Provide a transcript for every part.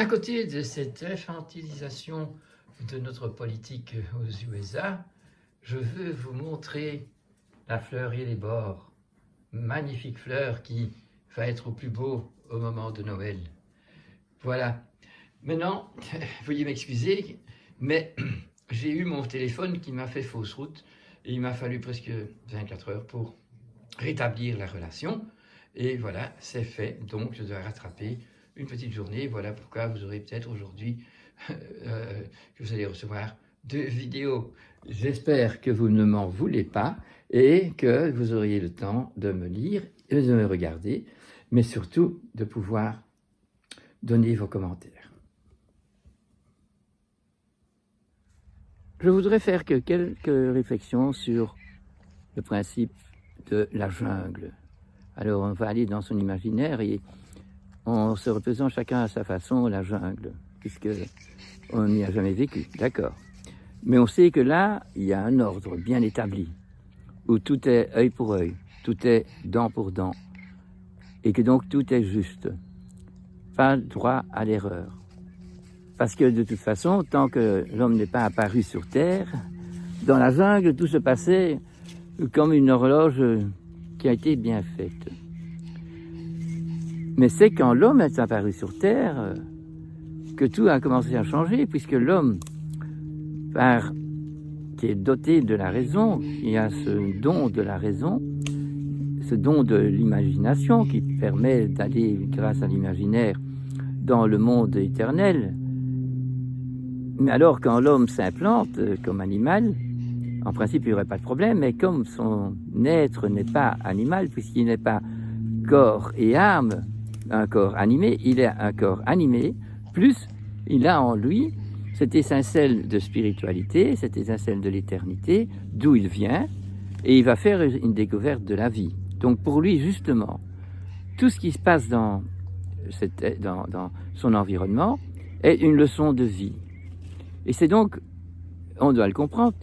À côté de cette infantilisation de notre politique aux USA, je veux vous montrer la fleur et les bords, magnifique fleur qui va être au plus beau au moment de Noël. Voilà. Maintenant, veuillez m'excuser, mais j'ai eu mon téléphone qui m'a fait fausse route et il m'a fallu presque 24 heures pour rétablir la relation. Et voilà, c'est fait, donc je dois rattraper une petite journée. Voilà pourquoi vous aurez peut-être aujourd'hui que vous allez recevoir 2 vidéos. J'espère que vous ne m'en voulez pas et que vous auriez le temps de me lire et de me regarder, mais surtout de pouvoir donner vos commentaires. Je voudrais faire que quelques réflexions sur le principe de la jungle. Alors on va aller dans son imaginaire et en se reposant chacun à sa façon la jungle, puisque on n'y a jamais vécu, d'accord. Mais on sait que là, il y a un ordre bien établi, où tout est œil pour œil, tout est dent pour dent, et que donc tout est juste. Pas droit à l'erreur. Parce que de toute façon, tant que l'homme n'est pas apparu sur Terre, dans la jungle, tout se passait comme une horloge qui a été bien faite. Mais c'est quand l'homme est apparu sur Terre que tout a commencé à changer, puisque l'homme, qui est doté de la raison, qui a ce don de la raison, ce don de l'imagination qui permet d'aller, grâce à l'imaginaire, dans le monde éternel. Mais alors, quand l'homme s'implante comme animal, en principe, il n'y aurait pas de problème, mais comme son être n'est pas animal, puisqu'il n'est pas corps et âme, un corps animé, il est un corps animé, plus il a en lui cette étincelle de spiritualité, cette étincelle de l'éternité, d'où il vient, et il va faire une découverte de la vie. Donc pour lui, justement, tout ce qui se passe dans son environnement est une leçon de vie. Et c'est donc, on doit le comprendre,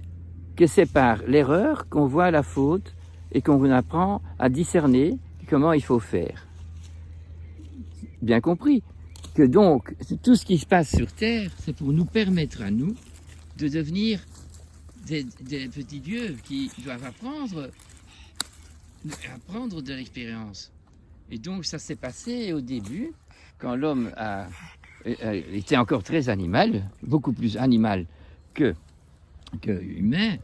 que c'est par l'erreur qu'on voit la faute et qu'on apprend à discerner comment il faut faire. Bien compris que donc, tout ce qui se passe sur Terre, c'est pour nous permettre à nous de devenir des petits dieux qui doivent apprendre de l'expérience. Et donc, ça s'est passé au début, quand l'homme était encore très animal, beaucoup plus animal que humain.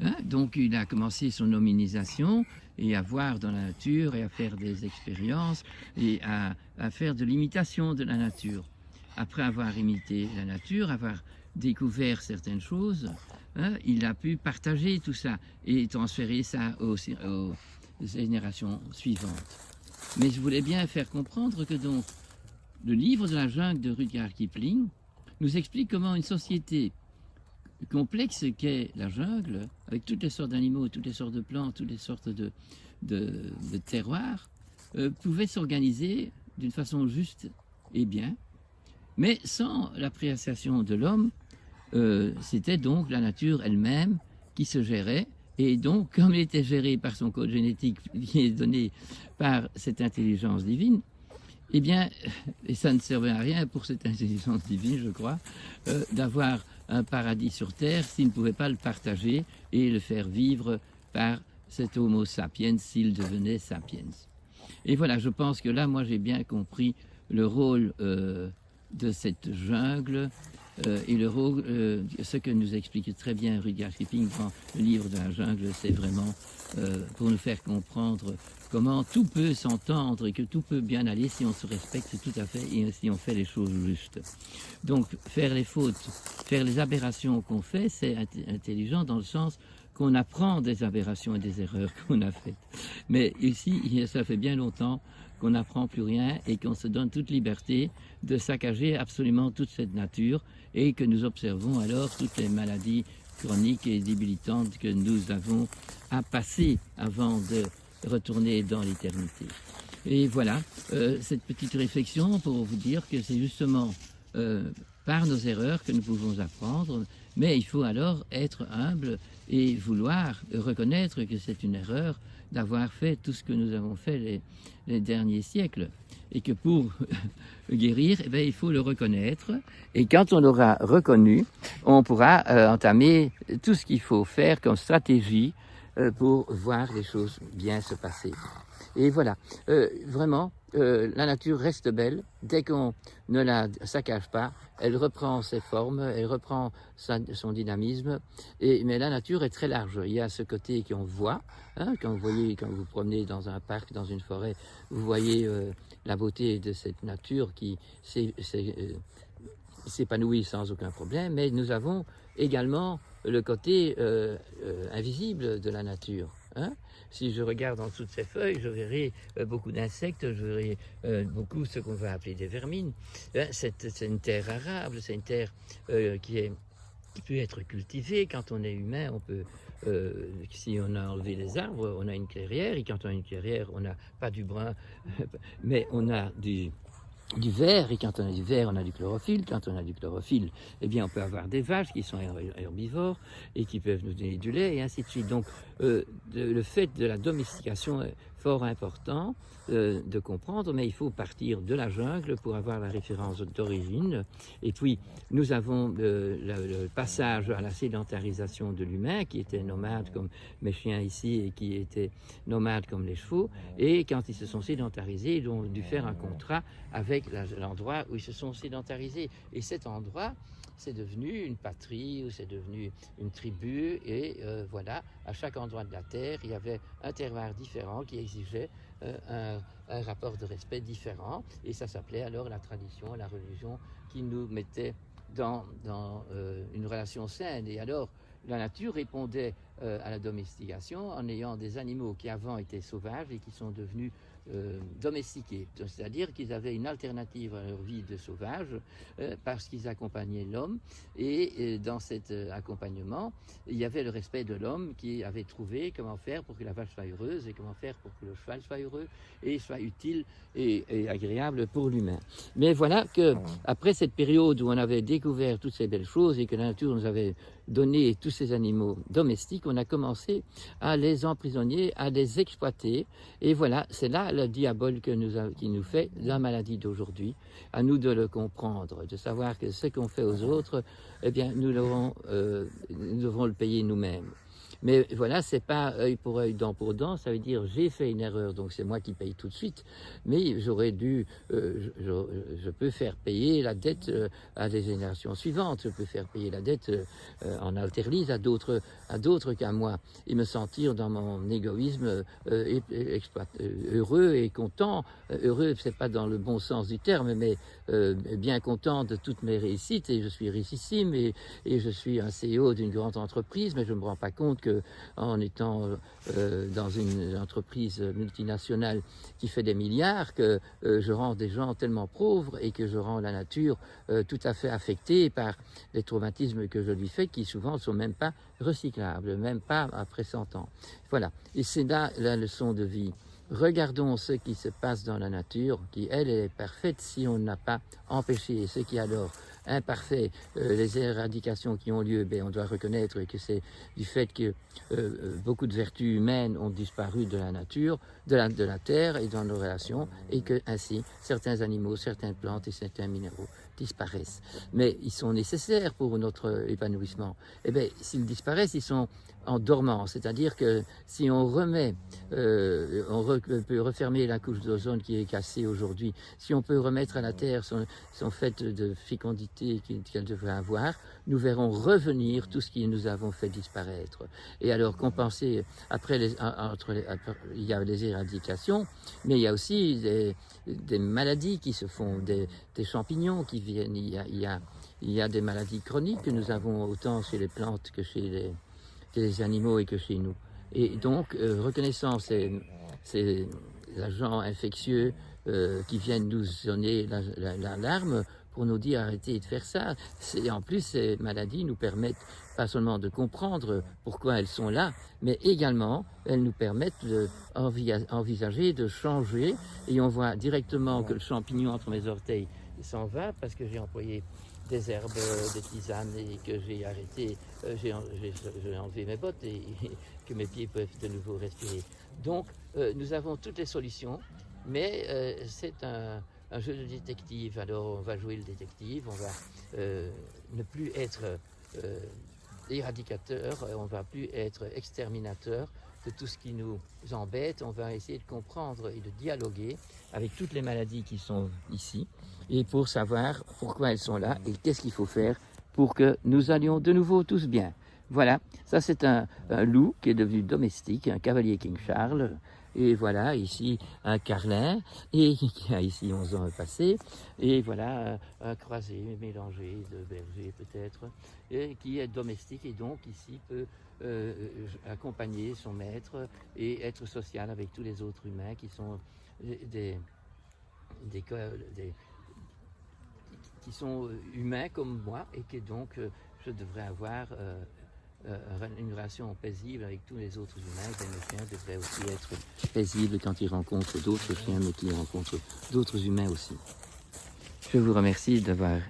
Hein? Donc, il a commencé son hominisation et à voir dans la nature et à faire des expériences et à faire de l'imitation de la nature. Après avoir imité la nature, avoir découvert certaines choses, hein, il a pu partager tout ça et transférer ça aux générations suivantes. Mais je voulais bien faire comprendre que donc le livre de la jungle de Rudyard Kipling nous explique comment une société complexe qu'est la jungle, avec toutes les sortes d'animaux, toutes les sortes de plantes, toutes les sortes de terroirs, pouvait s'organiser d'une façon juste et bien, mais sans l'appréciation de l'homme. C'était donc la nature elle-même qui se gérait, et donc comme elle était gérée par son code génétique qui est donné par cette intelligence divine, eh bien, et ça ne servait à rien pour cette intelligence divine, je crois, d'avoir un paradis sur Terre s'il ne pouvait pas le partager et le faire vivre par cet homo sapiens s'il devenait sapiens. Et voilà, je pense que là, moi, j'ai bien compris le rôle de cette jungle et le rôle, ce que nous explique très bien Rudyard Kipling dans le livre de la jungle, c'est vraiment pour nous faire comprendre comment tout peut s'entendre et que tout peut bien aller si on se respecte tout à fait et si on fait les choses justes. Donc faire les fautes, faire les aberrations qu'on fait, c'est intelligent dans le sens qu'on apprend des aberrations et des erreurs qu'on a faites. Mais ici, ça fait bien longtemps qu'on n'apprend plus rien et qu'on se donne toute liberté de saccager absolument toute cette nature et que nous observons alors toutes les maladies chroniques et débilitantes que nous avons à passer avant de retourner dans l'éternité. Et voilà, cette petite réflexion pour vous dire que c'est justement par nos erreurs que nous pouvons apprendre, mais il faut alors être humble et vouloir reconnaître que c'est une erreur d'avoir fait tout ce que nous avons fait les derniers siècles, et que pour guérir, eh bien, il faut le reconnaître, et quand on l'aura reconnu, on pourra entamer tout ce qu'il faut faire comme stratégie pour voir les choses bien se passer. Et voilà, vraiment, la nature reste belle. Dès qu'on ne la saccage pas, elle reprend ses formes, elle reprend son dynamisme. Mais la nature est très large. Il y a ce côté qu'on voit, hein, quand vous promenez dans un parc, dans une forêt, vous voyez la beauté de cette nature qui s'épanouit sans aucun problème. Mais nous avons également le côté invisible de la nature. Hein? Si je regarde en dessous de ces feuilles, je verrai beaucoup d'insectes, je verrai beaucoup ce qu'on va appeler des vermines. C'est une terre arable, c'est une terre qui peut être cultivée. Quand on est humain, on peut, si on a enlevé les arbres, on a une clairière, et quand on a une clairière, on n'a pas du brun, mais on a du vert, et quand on a du vert, on a du chlorophylle. Quand on a du chlorophylle, eh bien, on peut avoir des vaches qui sont herbivores et qui peuvent nous donner du lait, et ainsi de suite. Donc, le fait de la domestication est fort important de comprendre, mais il faut partir de la jungle pour avoir la référence d'origine. Et puis, nous avons le passage à la sédentarisation de l'humain, qui était nomade comme mes chiens ici, et qui était nomade comme les chevaux. Et quand ils se sont sédentarisés, ils ont dû faire un contrat avec l'endroit où ils se sont sédentarisés. Et cet endroit, c'est devenu une patrie, ou c'est devenu une tribu, et voilà, à chaque endroit de la Terre, il y avait un terroir différent qui exigeait un rapport de respect différent, et ça s'appelait alors la tradition, la religion, qui nous mettait dans une relation saine. Et alors, la nature répondait à la domestication en ayant des animaux qui avant étaient sauvages et qui sont devenus domestiqués, c'est-à-dire qu'ils avaient une alternative à leur vie de sauvage parce qu'ils accompagnaient l'homme, et dans cet accompagnement, il y avait le respect de l'homme qui avait trouvé comment faire pour que la vache soit heureuse, et comment faire pour que le cheval soit heureux et soit utile et agréable pour l'humain. Mais voilà que après cette période où on avait découvert toutes ces belles choses et que la nature nous avait donné tous ces animaux domestiques, on a commencé à les emprisonner, à les exploiter, et voilà, c'est là le diable qui nous fait la maladie d'aujourd'hui. À nous de le comprendre, de savoir que ce qu'on fait aux autres, eh bien, nous devons le payer nous-mêmes. Mais voilà, c'est pas œil pour œil, dent pour dent, ça veut dire j'ai fait une erreur, donc c'est moi qui paye tout de suite, mais j'aurais dû, je peux faire payer la dette à des générations suivantes, je peux faire payer la dette en alterlise à d'autres qu'à moi, et me sentir dans mon égoïsme heureux et content. Heureux, c'est pas dans le bon sens du terme, mais bien content de toutes mes réussites, et je suis richissime, et je suis un CEO d'une grande entreprise, mais je ne me rends pas compte que en étant dans une entreprise multinationale qui fait des milliards, que je rends des gens tellement pauvres, et que je rends la nature tout à fait affectée par les traumatismes que je lui fais, qui souvent ne sont même pas recyclables, même pas après 100 ans. Voilà, et c'est là la leçon de vie. Regardons ce qui se passe dans la nature, qui, elle, est parfaite si on n'a pas empêché ce qui alors imparfait, les éradications qui ont lieu, on doit reconnaître que c'est du fait que beaucoup de vertus humaines ont disparu de la nature, de la terre et dans nos relations, et que ainsi certains animaux, certaines plantes et certains minéraux disparaissent. Mais ils sont nécessaires pour notre épanouissement. Et bien, s'ils disparaissent, ils sont en dormance, c'est-à-dire que si on remet, peut refermer la couche d'ozone qui est cassée aujourd'hui, si on peut remettre à la Terre son fait de fécondité qu'elle devrait avoir, nous verrons revenir tout ce que nous avons fait disparaître. Et alors compenser, il y a les éradications, mais il y a aussi des maladies qui se font, des champignons qui viennent, il y a des maladies chroniques que nous avons autant chez les plantes que chez les animaux et que chez nous. Et donc, reconnaissant ces agents infectieux qui viennent nous sonner l'alarme pour nous dire arrêtez de faire ça. En plus, ces maladies nous permettent pas seulement de comprendre pourquoi elles sont là, mais également elles nous permettent d'envisager de changer. Et on voit directement que le champignon entre mes orteils, s'en va parce que j'ai employé des herbes, des tisanes et que j'ai arrêté, j'ai enlevé mes bottes et que mes pieds peuvent de nouveau respirer. Donc nous avons toutes les solutions, mais c'est un jeu de détective. Alors on va jouer le détective, on va ne plus être éradicateur, on ne va plus être exterminateur de tout ce qui nous embête. On va essayer de comprendre et de dialoguer avec toutes les maladies qui sont ici et pour savoir pourquoi elles sont là et qu'est-ce qu'il faut faire pour que nous allions de nouveau tous bien. Voilà, ça c'est un loup qui est devenu domestique, un cavalier King Charles. Et voilà, ici un carlin, et qui a ici 11 ans passé, et voilà un croisé mélangé de berger peut-être, et qui est domestique et donc ici peut accompagner son maître et être social avec tous les autres humains qui sont qui sont humains comme moi et que donc je devrais avoir une relation paisible avec tous les autres humains. Et mes chiens devraient aussi être paisibles quand ils rencontrent d'autres chiens, mais qu'ils rencontrent d'autres humains aussi. Je vous remercie d'avoir